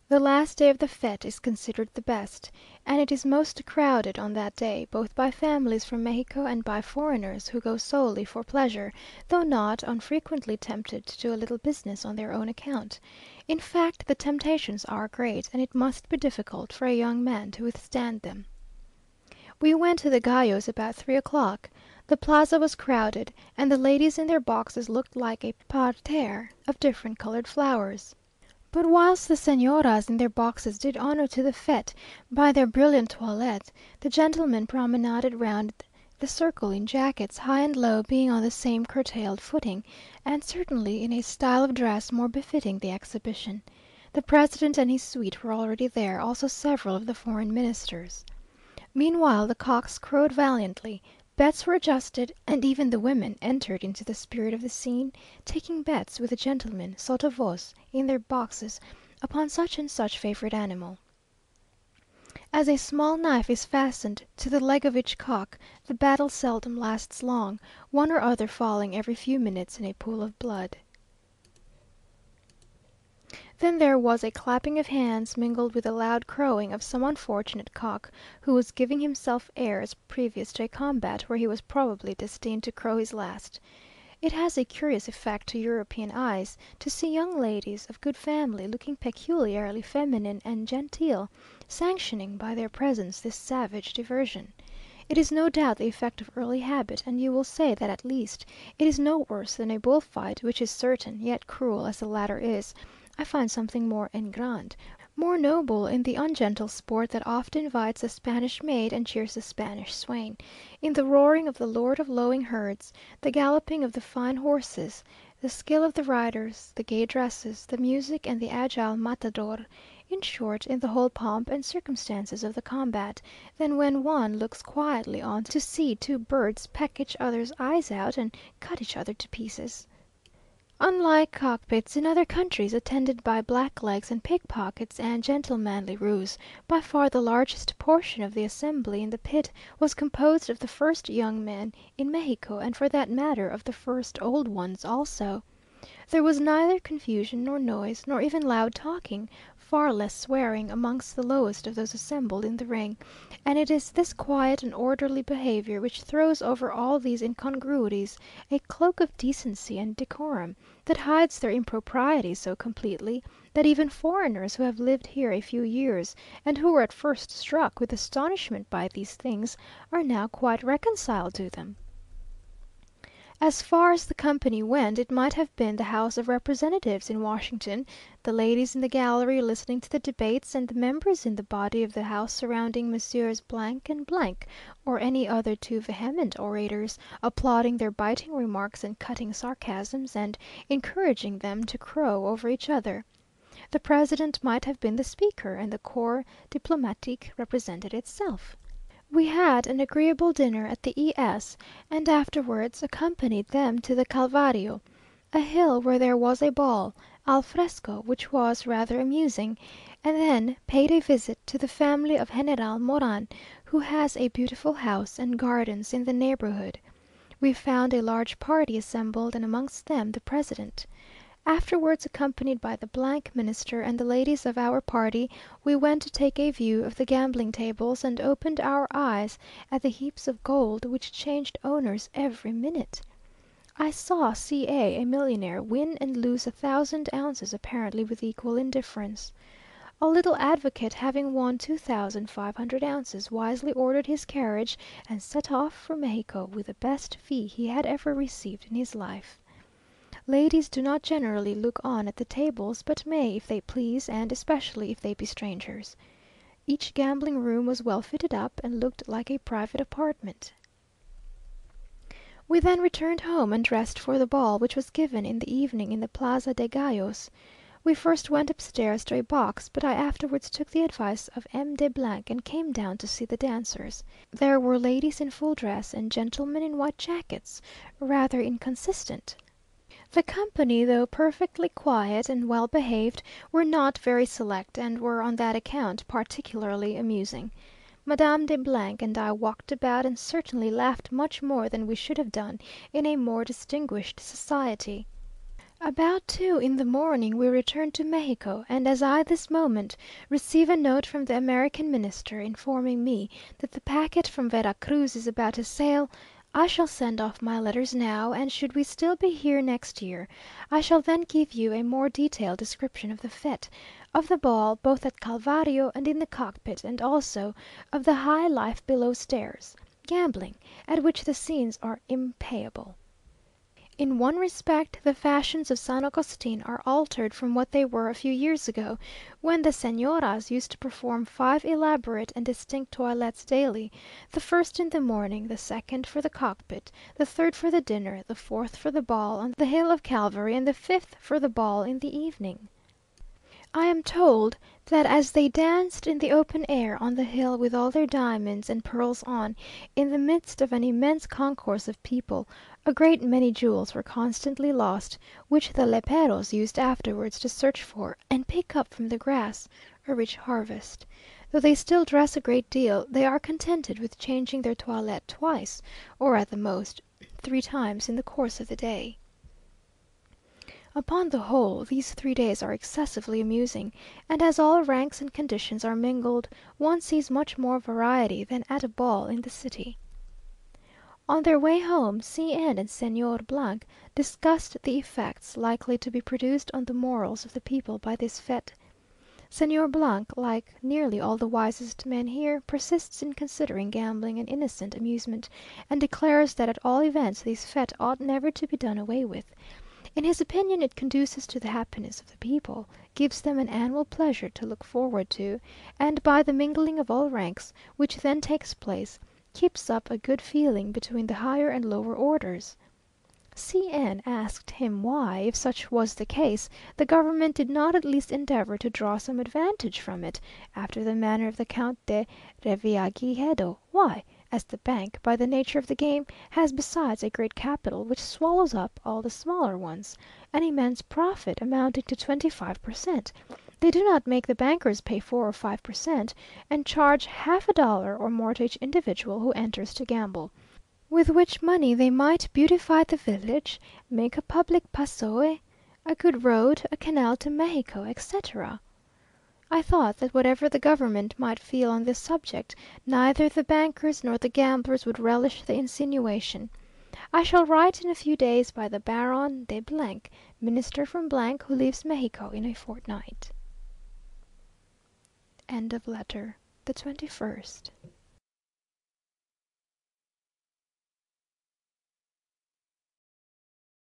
The last day of the fête is considered the best, and it is most crowded on that day, both by families from Mexico and by foreigners who go solely for pleasure, though not unfrequently tempted to do a little business on their own account. In fact, the temptations are great, and it must be difficult for a young man to withstand them. We went to the Gallos about 3 o'clock. The plaza was crowded, and the ladies in their boxes looked like a parterre of different coloured flowers. But whilst the Señoras in their boxes did honour to the fête by their brilliant toilette, the gentlemen promenaded round the circle in jackets, high and low being on the same curtailed footing, and certainly in a style of dress more befitting the exhibition. The president and his suite were already there, also several of the foreign Ministers. Meanwhile the cocks crowed valiantly, bets were adjusted, and even the women entered into the spirit of the scene, taking bets with the gentlemen, sotto voce, in their boxes, upon such and such favourite animal. As a small knife is fastened to the leg of each cock, the battle seldom lasts long, one or other falling every few minutes in a pool of blood. Then there was a clapping of hands, mingled with the loud crowing of some unfortunate cock, who was giving himself airs previous to a combat where he was probably destined to crow his last. It has a curious effect to European eyes, to see young ladies of good family, looking peculiarly feminine and genteel, sanctioning by their presence this savage diversion. It is no doubt the effect of early habit, and you will say that at least it is no worse than a bullfight, which is certain, yet cruel as the latter is. I find something more en grande, more noble in the ungentle sport that often invites the Spanish maid and cheers the Spanish swain, in the roaring of the lord of lowing herds, the galloping of the fine horses, the skill of the riders, the gay dresses, the music, and the agile matador, in short, in the whole pomp and circumstances of the combat, than when one looks quietly on to see two birds peck each other's eyes out and cut each other to pieces. Unlike cockpits in other countries attended by blacklegs and pickpockets and gentlemanly roues, by far the largest portion of the assembly in the pit was composed of the first young men in Mexico, and for that matter of the first old ones also. There was neither confusion nor noise, nor even loud talking, far less swearing, amongst the lowest of those assembled in the ring, and it is this quiet and orderly behaviour which throws over all these incongruities a cloak of decency and decorum, that hides their impropriety so completely, that even foreigners who have lived here a few years, and who were at first struck with astonishment by these things, are now quite reconciled to them. As far as the company went, it might have been the House of Representatives in Washington, the ladies in the gallery listening to the debates, and the members in the body of the House surrounding Messrs. And , or any other two vehement orators, applauding their biting remarks and cutting sarcasms, and encouraging them to crow over each other. The president might have been the speaker, and the corps diplomatique represented itself. We had an agreeable dinner at the E.S., and afterwards accompanied them to the Calvario, a hill where there was a ball, al fresco, which was rather amusing, and then paid a visit to the family of General Moran, who has a beautiful house and gardens in the neighbourhood. We found a large party assembled, and amongst them the president. Afterwards, accompanied by the Minister and the ladies of our party, we went to take a view of the gambling tables, and opened our eyes at the heaps of gold which changed owners every minute. I saw C a millionaire, win and lose 1,000 ounces apparently with equal indifference. A little advocate having won 2,500 ounces, wisely ordered his carriage, and set off for Mexico with the best fee he had ever received in his life. Ladies do not generally look on at the tables, but may if they please, and especially if they be strangers. Each gambling room was well fitted up, and looked like a private apartment. We then returned home and dressed for the ball, which was given in the evening in the Plaza de Gallos. We first went upstairs to a box, but I afterwards took the advice of M. de and came down to see the dancers. There were ladies in full dress, and gentlemen in white jackets, rather inconsistent. The company, though perfectly quiet and well behaved, were not very select, and were on that account particularly amusing. Madame de and I walked about, and certainly laughed much more than we should have done in a more distinguished society. About 2 in the morning we returned to Mexico, and as I this moment receive a note from the American Minister, informing me that the packet from Vera Cruz is about to sail, I shall send off my letters now, and should we still be here next year, I shall then give you a more detailed description of the fête, of the ball, both at Calvario and in the cockpit, and also of the high life below stairs, gambling, at which the scenes are impayable. In one respect the fashions of San Agustin are altered from what they were a few years ago, when the Señoras used to perform 5 elaborate and distinct toilets daily, the first in the morning, the second for the cockpit, the third for the dinner, the fourth for the ball on the hill of Calvary, and the fifth for the ball in the evening. I am told that as they danced in the open air on the hill with all their diamonds and pearls on, in the midst of an immense concourse of people, a great many jewels were constantly lost, which the léperos used afterwards to search for, and pick up from the grass, a rich harvest. Though they still dress a great deal, they are contented with changing their toilette twice, or at the most 3 times in the course of the day. Upon the whole, these 3 days are excessively amusing, and as all ranks and conditions are mingled, one sees much more variety than at a ball in the city. On their way home, C n and Señor discussed the effects likely to be produced on the morals of the people by this fête. Señor , like nearly all the wisest men here, persists in considering gambling an innocent amusement, and declares that at all events this fête ought never to be done away with. In his opinion it conduces to the happiness of the people, gives them an annual pleasure to look forward to, and by the mingling of all ranks, which then takes place, keeps up a good feeling between the higher and lower orders. C n asked him why, if such was the case, the government did not at least endeavour to draw some advantage from it, after the manner of the Count de Revillagigedo; why, as the bank, by the nature of the game, has besides a great capital which swallows up all the smaller ones, an immense profit amounting to 25 per cent. They do not make the bankers pay 4 or 5 per cent., and charge half a dollar or more to each individual who enters to gamble, with which money they might beautify the village, make a public pasoe, a good road, a canal to Mexico, etc. I thought that whatever the government might feel on this subject, neither the bankers nor the gamblers would relish the insinuation. I shall write in a few days by the Baron de , Minister from , who leaves Mexico in a fortnight. End of letter the 21st.